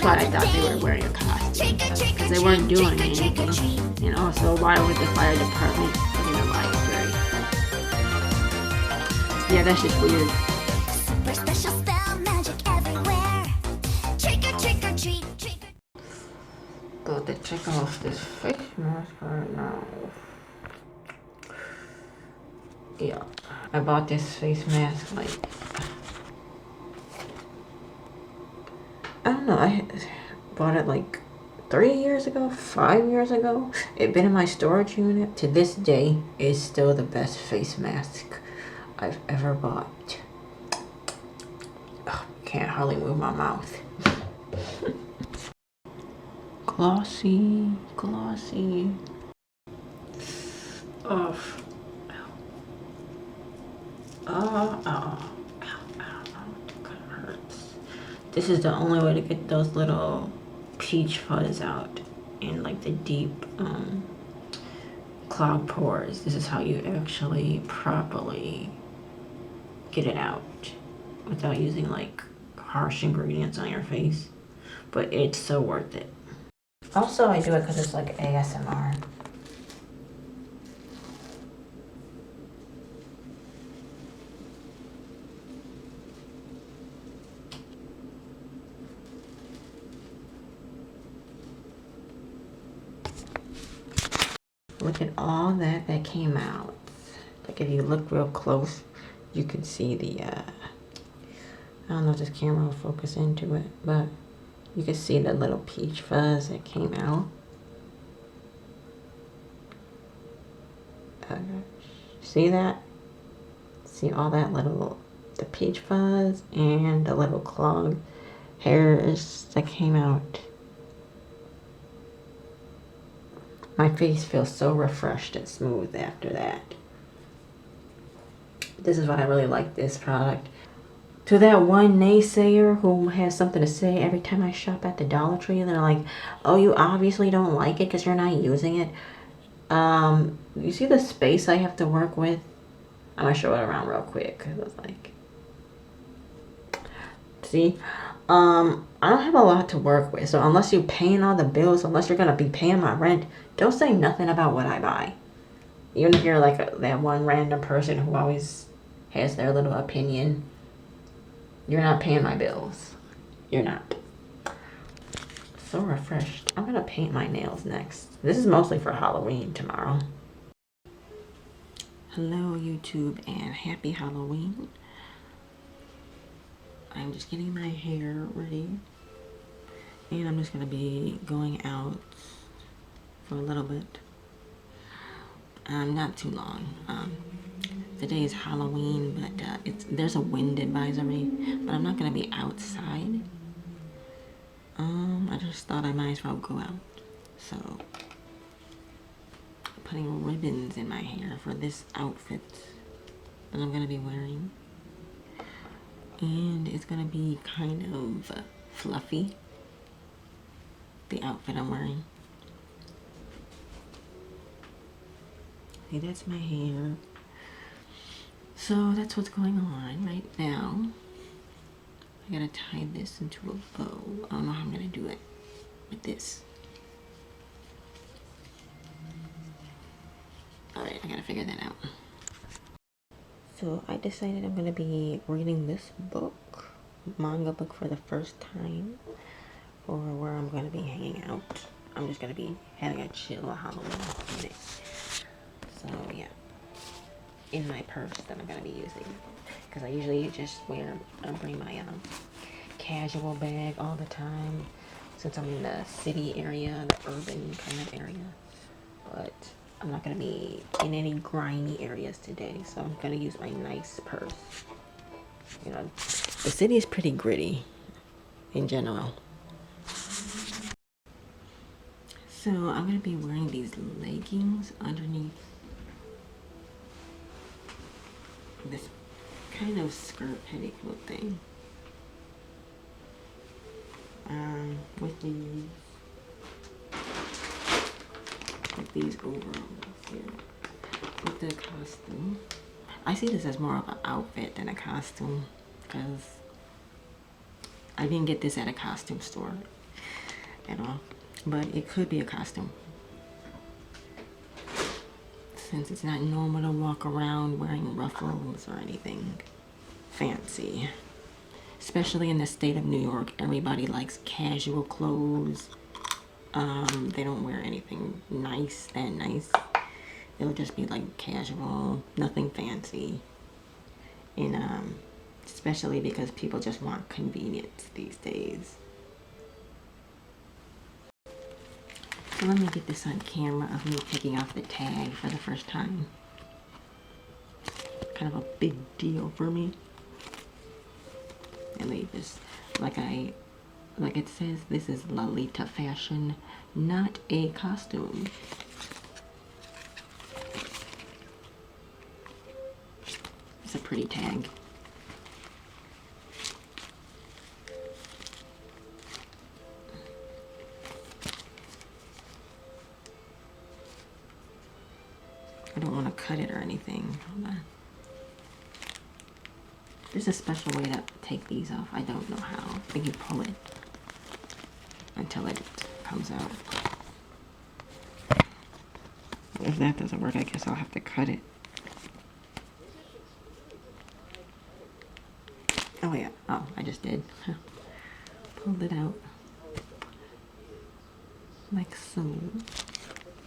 why I thought they were wearing a costume, because they weren't doing anything. You know, so why would the fire department be in the library? Yeah, that's just weird. Super special spell magic everywhere. Trick or treat. Got to check off this face mask right now. Yeah, I bought this face mask like, I don't know, I bought it like 3 years ago, 5 years ago. It's been in my storage unit. To this day, it's still the best face mask I've ever bought. Ugh, can't hardly move my mouth. Glossy. Oh. Ow. Kind of hurts. This is the only way to get those little peach fuzz out and like the deep clogged pores. This is how you actually properly get it out without using like harsh ingredients on your face. But it's so worth it. Also, I do it because it's like ASMR. Look at all that came out. Like if you look real close, you can see the, I don't know if this camera will focus into it, but you can see the little peach fuzz that came out. See that? See all that little, the peach fuzz and the little clogged hairs that came out. My face feels so refreshed and smooth after that. This is why I really like this product. To that one naysayer who has something to say every time I shop at the Dollar Tree, and they're like, oh, you obviously don't like it because you're not using it. You see the space I have to work with? I'm gonna show it around real quick because it's like, see, I don't have a lot to work with. So unless you're paying all the bills, unless you're gonna be paying my rent, don't say nothing about what I buy. Even if you're like that one random person who always has their little opinion, you're not paying my bills. You're not. So refreshed. I'm gonna paint my nails next. This is mostly for Halloween tomorrow. Hello YouTube and happy Halloween. I'm just getting my hair ready. And I'm just gonna be going out for a little bit. Not too long. Today is Halloween, but there's a wind advisory, but I'm not gonna be outside. I just thought I might as well go out. So, putting ribbons in my hair for this outfit that I'm gonna be wearing. And it's gonna be kind of fluffy, the outfit I'm wearing. See, that's my hair. So that's what's going on right now. I gotta tie this into a bow. I don't know how I'm gonna do it with this. Alright, I gotta figure that out. So I decided I'm gonna be reading this book, manga book, for the first time, for where I'm gonna be hanging out. I'm just gonna be having a chill Halloween day. So yeah, in my purse that I'm gonna be using, because I usually just bring my casual bag all the time, since I'm in the city area, the urban kind of area. But I'm not gonna be in any grimy areas today, so I'm gonna use my nice purse. You know, the city is pretty gritty in general. So I'm gonna be wearing these leggings underneath this kind of skirt petticoat thing. With these overalls here, with the costume. I see this as more of an outfit than a costume, because I didn't get this at a costume store. at all. But it could be a costume, since it's not normal to walk around wearing ruffles or anything fancy. Especially in the state of New York, everybody likes casual clothes. They don't wear anything nice. It'll just be like casual, nothing fancy. And especially because people just want convenience these days. So let me get this on camera of me taking off the tag for the first time. Kind of a big deal for me. And leave this like it says, this is Lolita fashion, not a costume. It's a pretty tag. I don't want to cut it or anything. Hold on. There's a special way to take these off. I don't know how. I think you pull it until it comes out. If that doesn't work, I guess I'll have to cut it. Oh yeah. Oh, I just did. Pulled it out. Like so.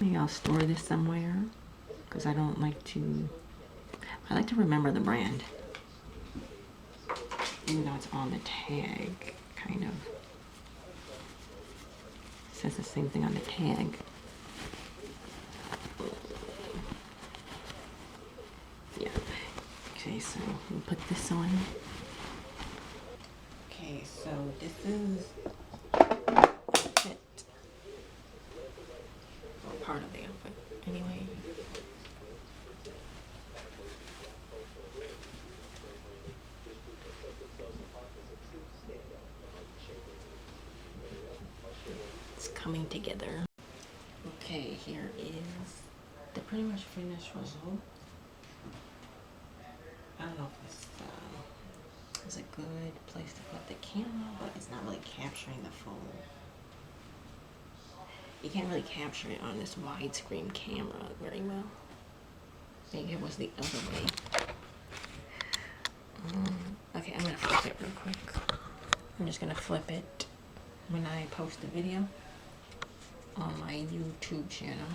Maybe I'll store this somewhere, because I don't like to... I like to remember the brand. Even though it's on the tag, kind of. It says the same thing on the tag. Yeah. Okay, so we'll put this on. Okay, so this is outfit. Or part of the outfit, anyway. Coming together. Okay, here is the pretty much finished result. I don't know if this is a good place to put the camera, but it's not really capturing the full. You can't really capture it on this widescreen camera very well. Maybe it was the other way. Okay, I'm gonna flip it real quick. I'm just gonna flip it when I post the video on my YouTube channel.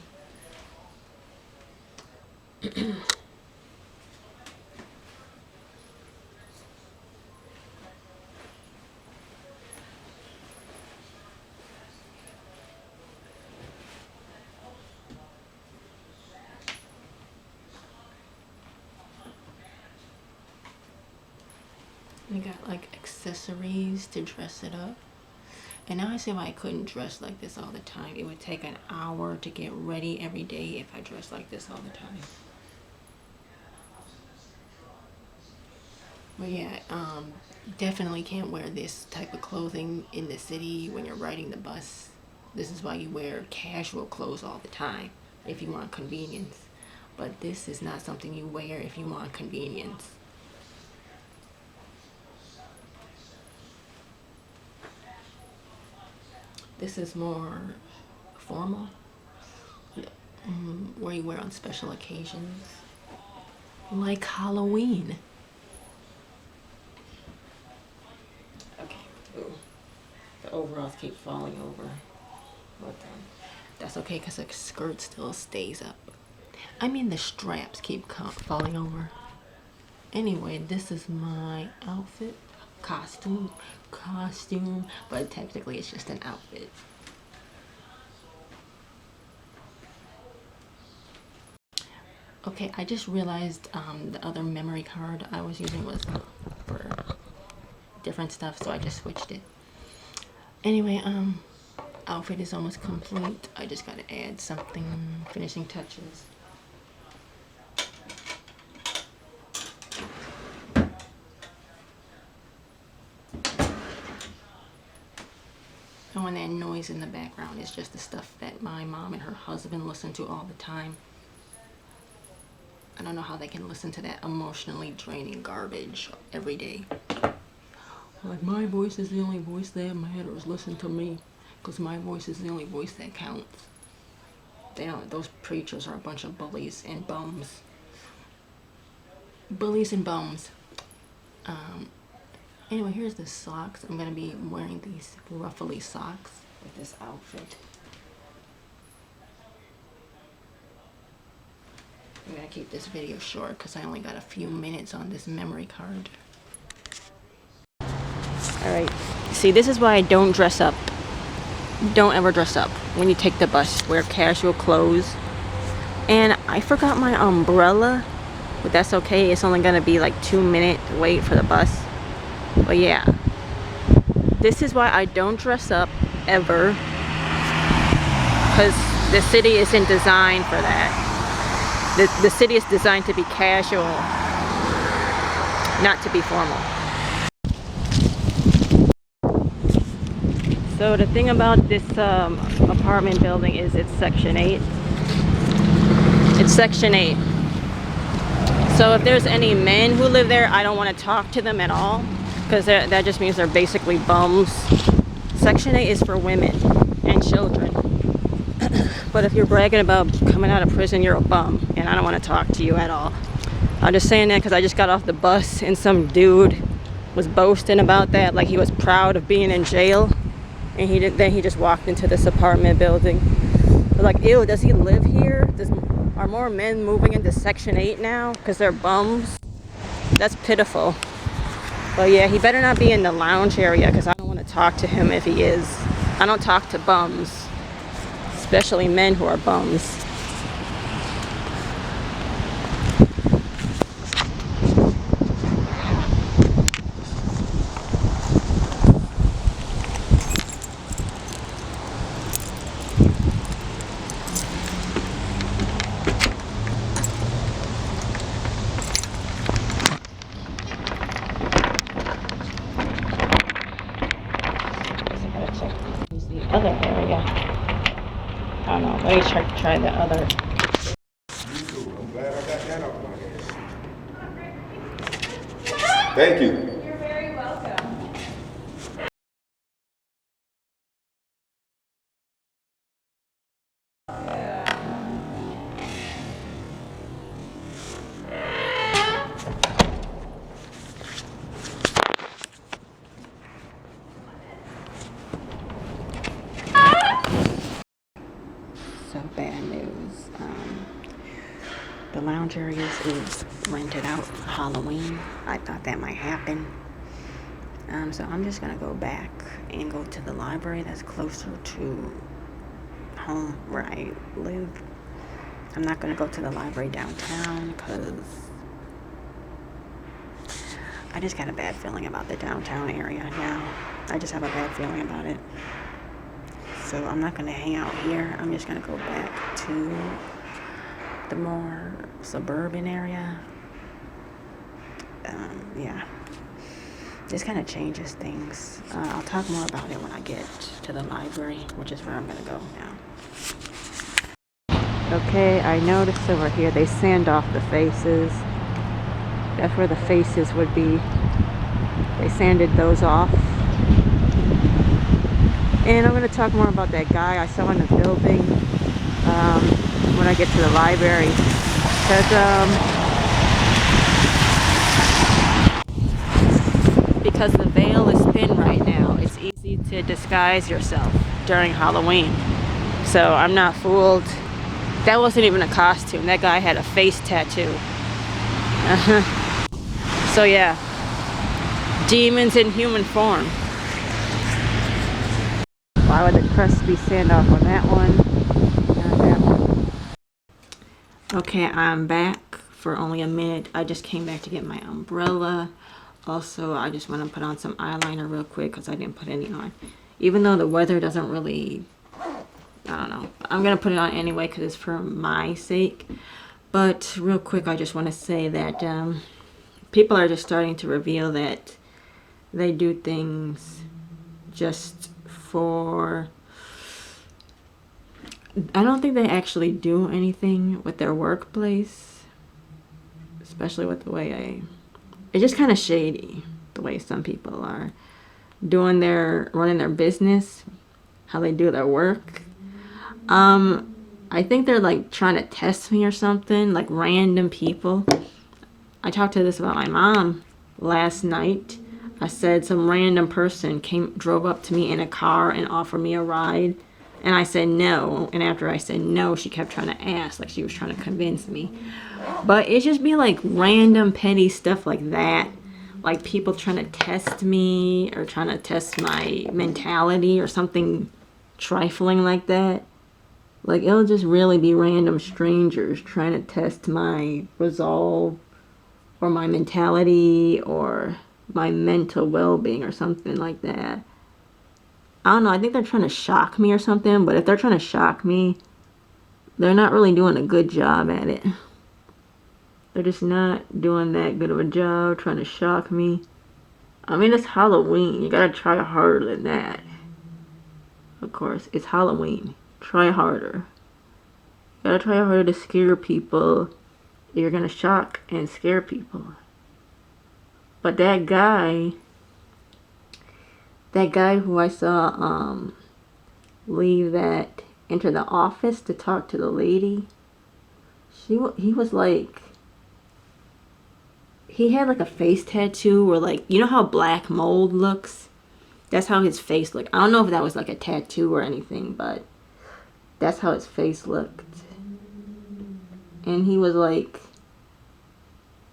We got like accessories to dress it up. And now I see why I couldn't dress like this all the time. It would take an hour to get ready every day if I dressed like this all the time. But yeah, definitely can't wear this type of clothing in the city when you're riding the bus. This is why you wear casual clothes all the time, if you want convenience. But this is not something you wear if you want convenience. This is more formal, where you wear on special occasions, like Halloween. Okay, ooh. The overalls keep falling over, but that's okay because the skirt still stays up. I mean the straps keep falling over. Anyway, this is my outfit. Costume, but technically it's just an outfit. Okay, I just realized the other memory card I was using was for different stuff, so I just switched it. Anyway, outfit is almost complete. I just gotta add something, finishing touches. And that noise in the background is just the stuff that my mom and her husband listen to all the time. I don't know how they can listen to that emotionally draining garbage every day. Like, my voice is the only voice that matters. Listen to me. because my voice is the only voice that counts. They don't. Those preachers are a bunch of bullies and bums. Bullies and bums. Anyway, here's the socks. I'm gonna be wearing these ruffly socks with this outfit. I'm gonna keep this video short because I only got a few minutes on this memory card. Alright, see, this is why I don't dress up. Don't ever dress up when you take the bus. Wear casual clothes. And I forgot my umbrella, but that's okay. It's only gonna be like 2-minute wait for the bus. But yeah, this is why I don't dress up ever, because the city isn't designed for that. The city is designed to be casual, not to be formal. So the thing about this apartment building is it's Section 8. It's Section 8. So if there's any men who live there, I don't want to talk to them at all, because that just means they're basically bums. Section 8 is for women and children. But if you're bragging about coming out of prison, you're a bum, and I don't want to talk to you at all. I'm just saying that because I just got off the bus and some dude was boasting about that, like he was proud of being in jail, and then he just walked into this apartment building. I was like, ew, does he live here? Are more men moving into Section 8 now because they're bums? That's pitiful. But yeah, he better not be in the lounge area because I don't want to talk to him if he is. I don't talk to bums, especially men who are bums. Other area. I don't know. Let me try the other. I'm glad I got that off my hands. Thank you. You're very welcome. So bad news. The lounge areas is rented out for Halloween. I thought that might happen. So I'm just gonna go back and go to the library that's closer to home where I live. I'm not gonna go to the library downtown because I just got a bad feeling about the downtown area now. I just have a bad feeling about it. So I'm not gonna hang out here. I'm just gonna go back to the more suburban area. Yeah, this kind of changes things. I'll talk more about it when I get to the library, which is where I'm gonna go now. Okay, I noticed over here they sand off the faces. That's where the faces would be. They sanded those off. And I'm going to talk more about that guy I saw in the building when I get to the library. Because the veil is thin right now, it's easy to disguise yourself during Halloween. So I'm not fooled. That wasn't even a costume. That guy had a face tattoo. So yeah, demons in human form. Why would the crust be sand off on that one? Not that one. Okay, I'm back for only a minute. I just came back to get my umbrella. Also, I just want to put on some eyeliner real quick because I didn't put any on. Even though the weather doesn't really, I don't know. I'm going to put it on anyway because it's for my sake. But real quick, I just want to say that people are just starting to reveal that they do things just for, I don't think they actually do anything with their workplace, especially with the way it's just kind of shady the way some people are running their business, how they do their work. I think they're like trying to test me or something, like random people. I talked to this about my mom last night. I said some random person drove up to me in a car and offered me a ride. And I said no. And after I said no, she kept trying to ask, like she was trying to convince me. But it's just be like random petty stuff like that. Like people trying to test me or trying to test my mentality or something trifling like that. Like it'll just really be random strangers trying to test my resolve or my mentality or my mental well-being or something like that. I don't know, I think they're trying to shock me or something, but if they're trying to shock me, they're not really doing a good job at it. They're just not doing that good of a job trying to shock me. I mean, it's Halloween. You gotta try harder than that. Of course, it's Halloween. Try harder. You gotta try harder to scare people. You're gonna shock and scare people. But that guy who I saw leave that enter the office to talk to the lady, he was like, he had like a face tattoo where, like, you know how black mold looks? That's how his face looked. I don't know if that was like a tattoo or anything, but that's how his face looked. And he was like,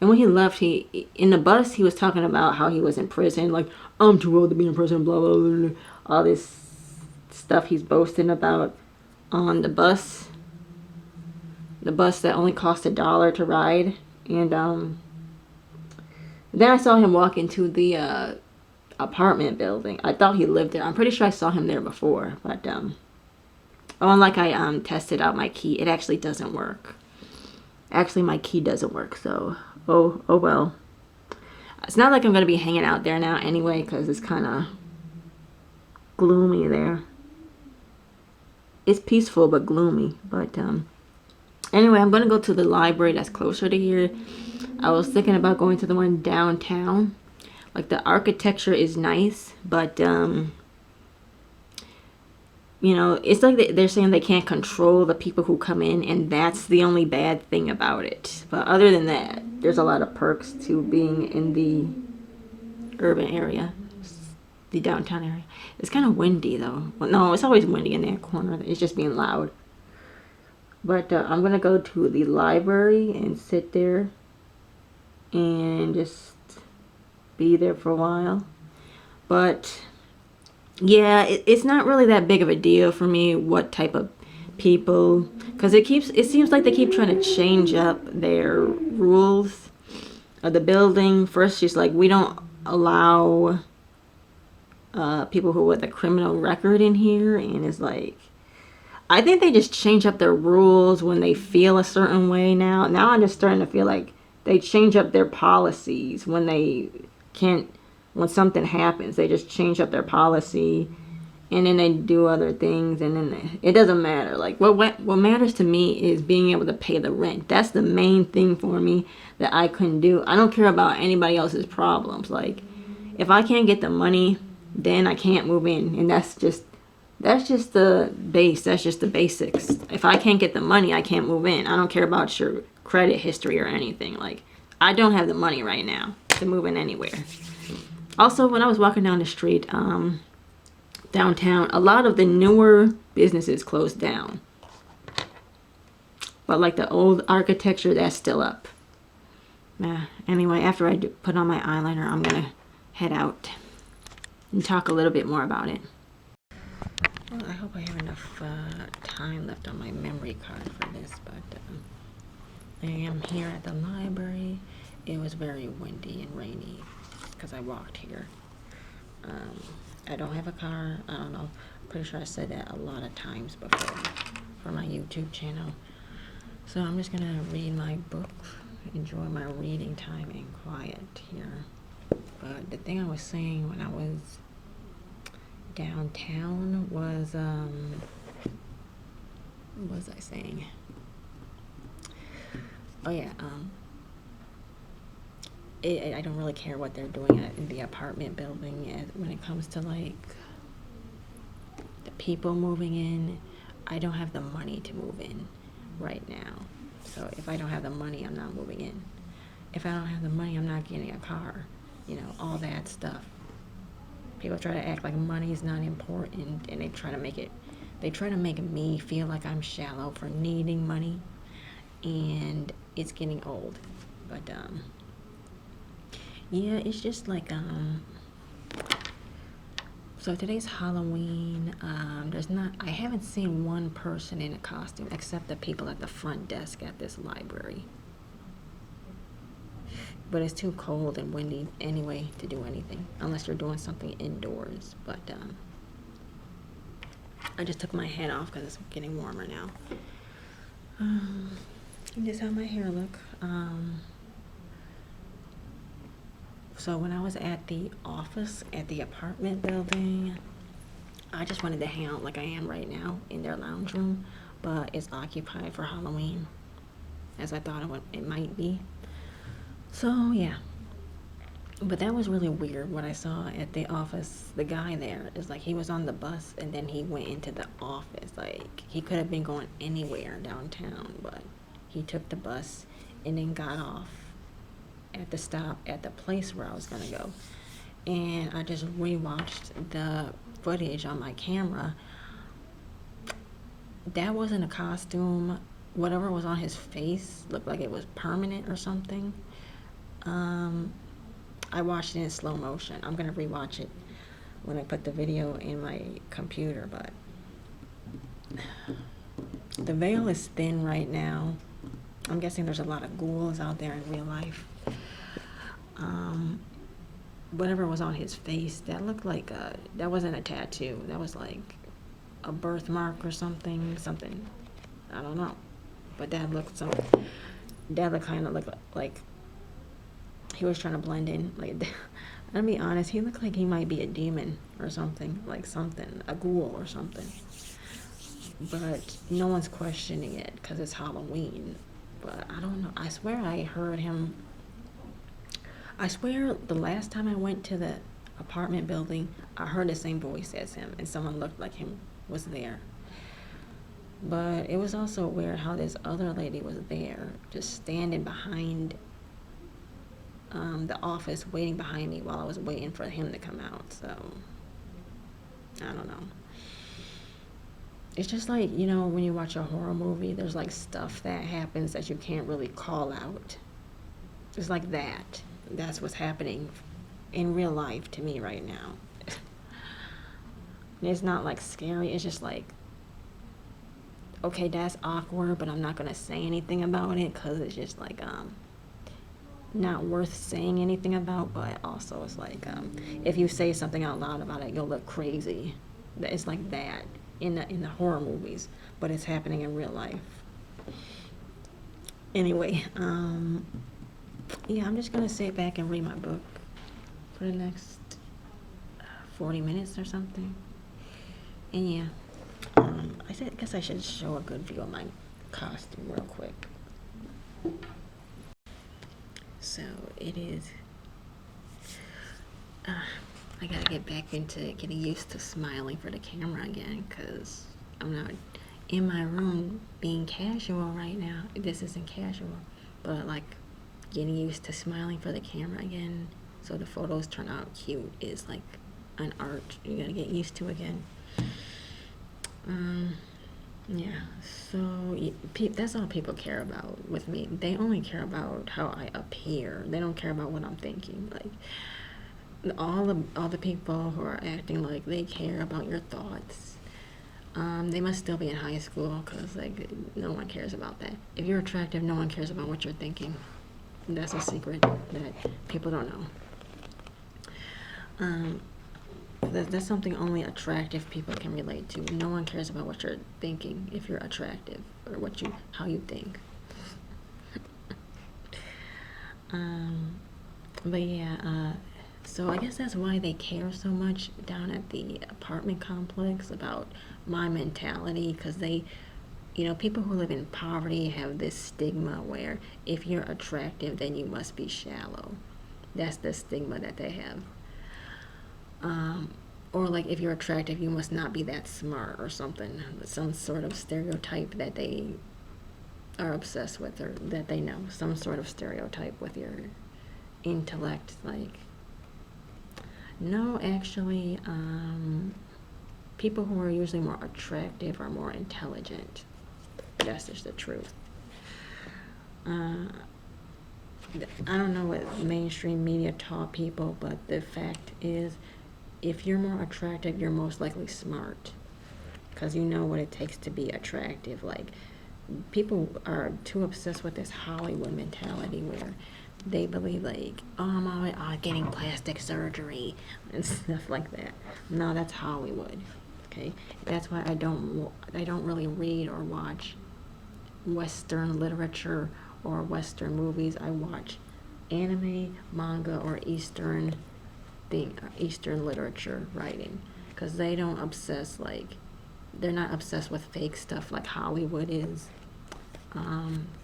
and when he left, in the bus, he was talking about how he was in prison. Like, I'm too old to be in prison, blah, blah, blah, blah. All this stuff he's boasting about on the bus. The bus that only cost $1 to ride. And then I saw him walk into the apartment building. I thought he lived there. I'm pretty sure I saw him there before. But, unlike I tested out my key, it actually doesn't work. Actually, my key doesn't work, so oh well. It's not like I'm going to be hanging out there now anyway, because it's kind of gloomy there. It's peaceful but gloomy. But anyway, I'm going to go to the library that's closer to here. I was thinking about going to the one downtown. Like, the architecture is nice, but you know, it's like they're saying they can't control the people who come in, and that's the only bad thing about it. But other than that, there's a lot of perks to being in the urban area, the downtown area. It's kind of windy, though. Well, no, it's always windy in that corner. It's just being loud. But I'm going to go to the library and sit there and just be there for a while. But yeah, it's not really that big of a deal for me what type of people, because it seems like they keep trying to change up their rules of the building. First, she's like, we don't allow people who with a criminal record in here, and it's like, I think they just change up their rules when they feel a certain way now. Now I'm just starting to feel like they change up their policies when they can't. When something happens, they just change up their policy, and then they do other things, and then it doesn't matter. Like, what matters to me is being able to pay the rent. That's the main thing for me that I couldn't do. I don't care about anybody else's problems. Like, if I can't get the money, then I can't move in, and that's just the base. That's just the basics. If I can't get the money, I can't move in. I don't care about your credit history or anything. Like, I don't have the money right now to move in anywhere. Also, when I was walking down the street downtown, a lot of the newer businesses closed down. But like the old architecture, that's still up. Anyway, after I put on my eyeliner, I'm going to head out and talk a little bit more about it. Well, I hope I have enough time left on my memory card for this, but I am here at the library. It was very windy and rainy because I walked here. I don't have a car. I don't know. I'm pretty sure I said that a lot of times before for my YouTube channel. So I'm just gonna read my book, enjoy my reading time in quiet here. But the thing I was saying when I was downtown was, what was I saying? Oh yeah, I don't really care what they're doing in the apartment building when it comes to like people moving in. I don't have the money to move in right now. So if I don't have the money, I'm not moving in. If I don't have the money, I'm not getting a car. You know, all that stuff. People try to act like money is not important, and they try to make me feel like I'm shallow for needing money, and it's getting old. But yeah, it's just like so today's Halloween. I haven't seen one person in a costume except the people at the front desk at this library. But it's too cold and windy anyway to do anything, unless you're doing something indoors. But I just took my hat off because it's getting warmer now. This is how my hair look. So when I was at the office at the apartment building, I just wanted to hang out like I am right now in their lounge room, but it's occupied for Halloween, as I thought it might be. So yeah, but that was really weird. What I saw at the office, the guy there is like, he was on the bus and then he went into the office. Like, he could have been going anywhere downtown, but he took the bus and then got off at the stop at the place where I was gonna go. And I just rewatched the footage on my camera. That wasn't a costume. Whatever was on his face looked like it was permanent or something. I watched it in slow motion. I'm gonna rewatch it when I put the video in my computer, but the veil is thin right now. I'm guessing there's a lot of ghouls out there in real life. Whatever was on his face, that looked like that wasn't a tattoo. That was like a birthmark or something. I don't know, but that kind of looked like he was trying to blend in. Like, I'll be honest, he looked like he might be a demon or something, a ghoul or something. But no one's questioning it because it's Halloween. But I don't know. I swear I heard him. I swear the last time I went to the apartment building, I heard the same voice as him, and someone looked like him was there. But it was also weird how this other lady was there, just standing behind the office, waiting behind me while I was waiting for him to come out. So I don't know. It's just like, you know, when you watch a horror movie, there's like stuff that happens that you can't really call out. It's like that. That's what's happening in real life to me right now. It's not like scary. It's just like, okay, that's awkward, but I'm not gonna say anything about it because it's just like not worth saying anything about. But also it's like if you say something out loud about it, you'll look crazy. It's like that in the horror movies, but it's happening in real life. Anyway, yeah, I'm just gonna sit back and read my book for the next 40 minutes or something. And yeah, I guess I should show a good view of my costume real quick. So it is, I gotta get back into getting used to smiling for the camera again, because I'm not in my room being casual right now. This isn't casual, but like getting used to smiling for the camera again so the photos turn out cute is like an art you gotta get used to again. Yeah, so that's all people care about with me. They only care about how I appear. They don't care about what I'm thinking. Like all the people who are acting like they care about your thoughts, they must still be in high school, because like no one cares about that. If you're attractive, no one cares about what you're thinking. That's a secret that people don't know. That's something only attractive people can relate to. No one cares about what you're thinking if you're attractive, or how you think. But yeah, so I guess that's why they care so much down at the apartment complex about my mentality, because they, you know, people who live in poverty have this stigma where if you're attractive, then you must be shallow. That's the stigma that they have. or like if you're attractive, you must not be that smart or something. Some sort of stereotype that they are obsessed with, or that they know. Some sort of stereotype with your intellect. Like, no, actually, people who are usually more attractive are more intelligent. That's just the truth. I don't know what mainstream media taught people, but the fact is, if you're more attractive, you're most likely smart, because you know what it takes to be attractive. Like, people are too obsessed with this Hollywood mentality where they believe like, oh, I'm always getting plastic surgery and stuff like that. No, that's Hollywood. Okay, that's why I don't really read or watch Western literature or Western movies. I watch anime, manga, or Eastern literature writing, because they don't obsess, like, they're not obsessed with fake stuff like Hollywood is.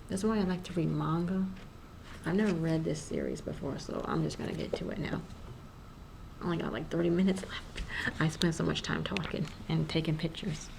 That's why I like to read manga. I've never read this series before, so I'm just gonna get to it now. I only got like 30 minutes left. I spent so much time talking and taking pictures.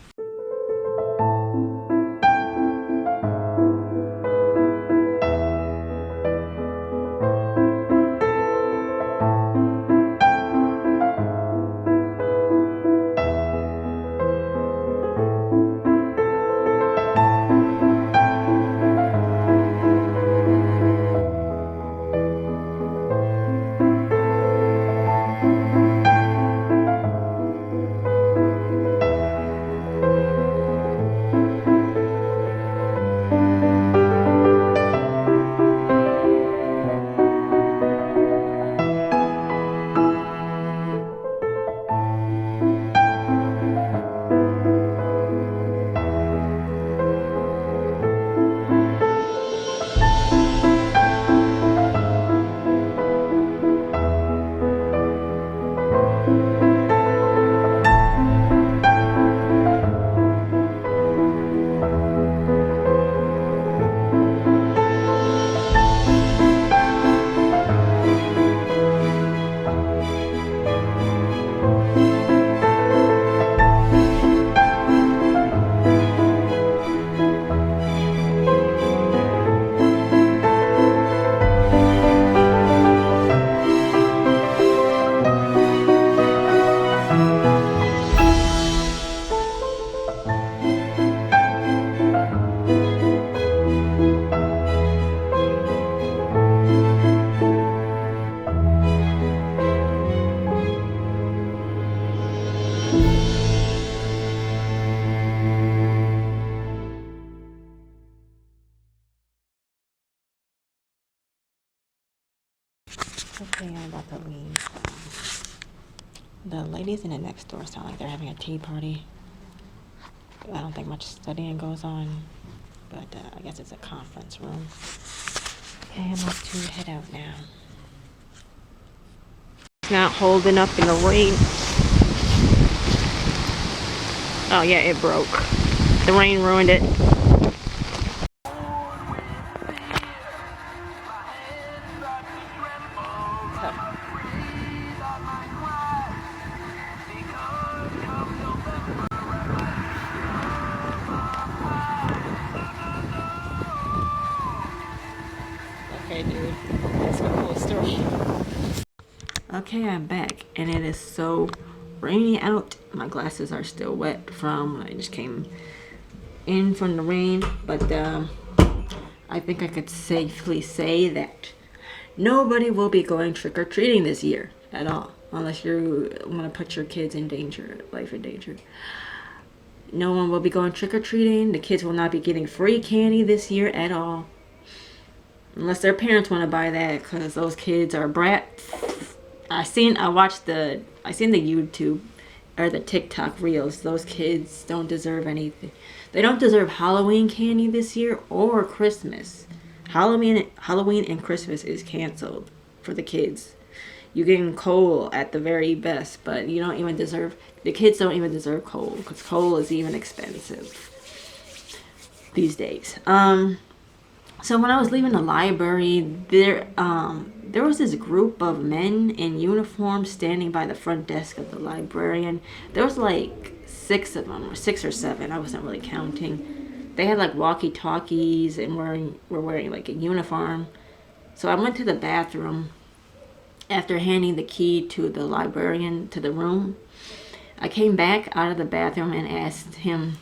Okay, I'm about to leave. The ladies in the next door sound like they're having a tea party. I don't think much studying goes on, but I guess it's a conference room. Okay, I'm about to head out now. It's not holding up in the rain. Oh yeah, it broke. The rain ruined it. Okay, dude. That's a cool story. Okay, I'm back, and it is so rainy out. My glasses are still wet from I just came in from the rain, but I think I could safely say that nobody will be going trick-or-treating this year at all, unless you want to put your kids in danger, life in danger. No one will be going trick-or-treating. The kids will not be getting free candy this year at all, unless their parents want to buy that, because those kids are brats. I seen the YouTube or the TikTok reels. Those kids don't deserve anything. They don't deserve Halloween candy this year or Christmas. Halloween and Christmas is canceled for the kids. You're getting coal at the very best, but you don't even deserve. The kids don't even deserve coal, because coal is even expensive these days. So when I was leaving the library, there was this group of men in uniform standing by the front desk of the librarian. There was like 6 of them, or 6 or 7. I wasn't really counting. They had like walkie-talkies and were wearing like a uniform. So I went to the bathroom after handing the key to the librarian to the room. I came back out of the bathroom and asked him,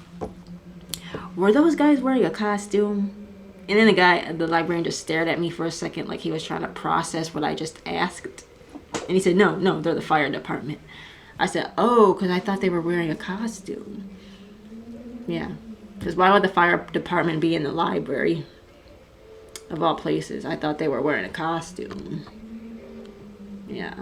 "Were those guys wearing a costume?" And then the librarian just stared at me for a second like he was trying to process what I just asked. And he said, no, they're the fire department. I said, oh, because I thought they were wearing a costume. Yeah, because why would the fire department be in the library? Of all places, I thought they were wearing a costume. Yeah,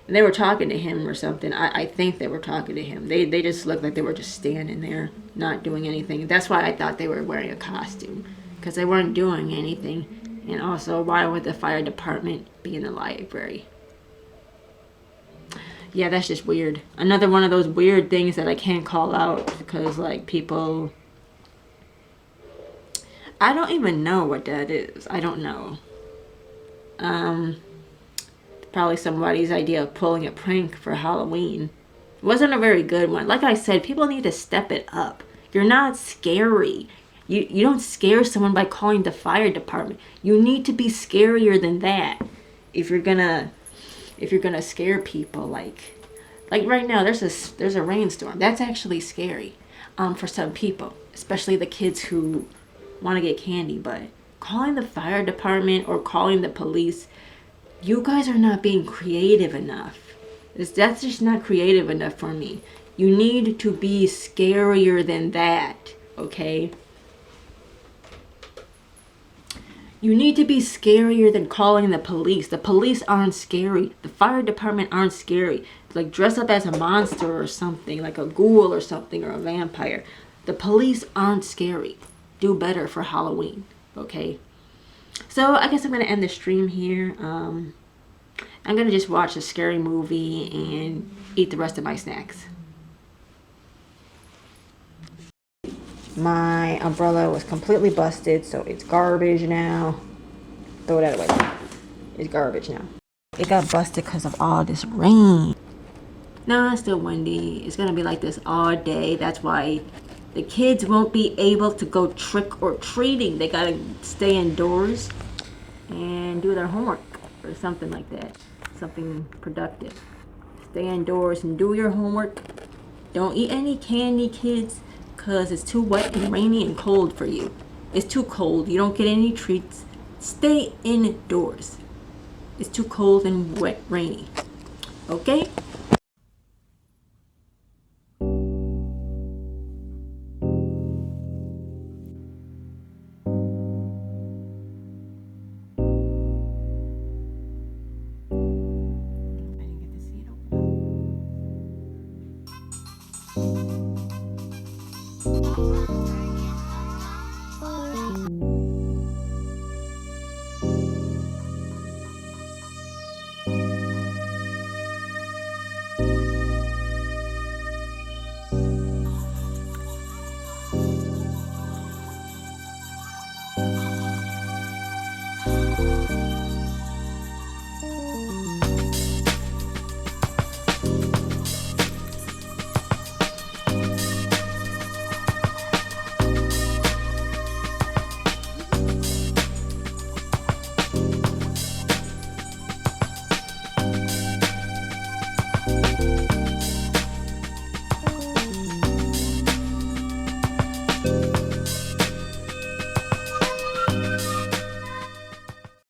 and they were talking to him or something. I think they were talking to him. They just looked like they were just standing there, not doing anything. That's why I thought they were wearing a costume, because they weren't doing anything. And also, why would the fire department be in the library? Yeah, that's just weird. Another one of those weird things that I can't call out because, like, people... I don't even know what that is. I don't know. Probably somebody's idea of pulling a prank for Halloween. It wasn't a very good one. Like I said, people need to step it up. You're not scary. You don't scare someone by calling the fire department. You need to be scarier than that. If you're gonna scare people, like right now there's a rainstorm. That's actually scary for some people, especially the kids who want to get candy. But calling the fire department or calling the police, you guys are not being creative enough. That's just not creative enough for me. You need to be scarier than that, okay? You need to be scarier than calling the police. The police aren't scary. The fire department aren't scary. Like, dress up as a monster or something, like a ghoul or something, or a vampire. The police aren't scary. Do better for Halloween, okay? So I guess I'm going to end the stream here. I'm going to just watch a scary movie and eat the rest of my snacks. My umbrella was completely busted, so it's garbage now. Throw that away. It's garbage now. It got busted because of all this rain. No, it's still windy. It's going to be like this all day. That's why the kids won't be able to go trick or treating. They got to stay indoors and do their homework or something like that. Something productive. Stay indoors and do your homework. Don't eat any candy, kids, because it's too wet and rainy and cold for you. It's too cold. You don't get any treats. Stay indoors. It's too cold and wet, rainy. Okay?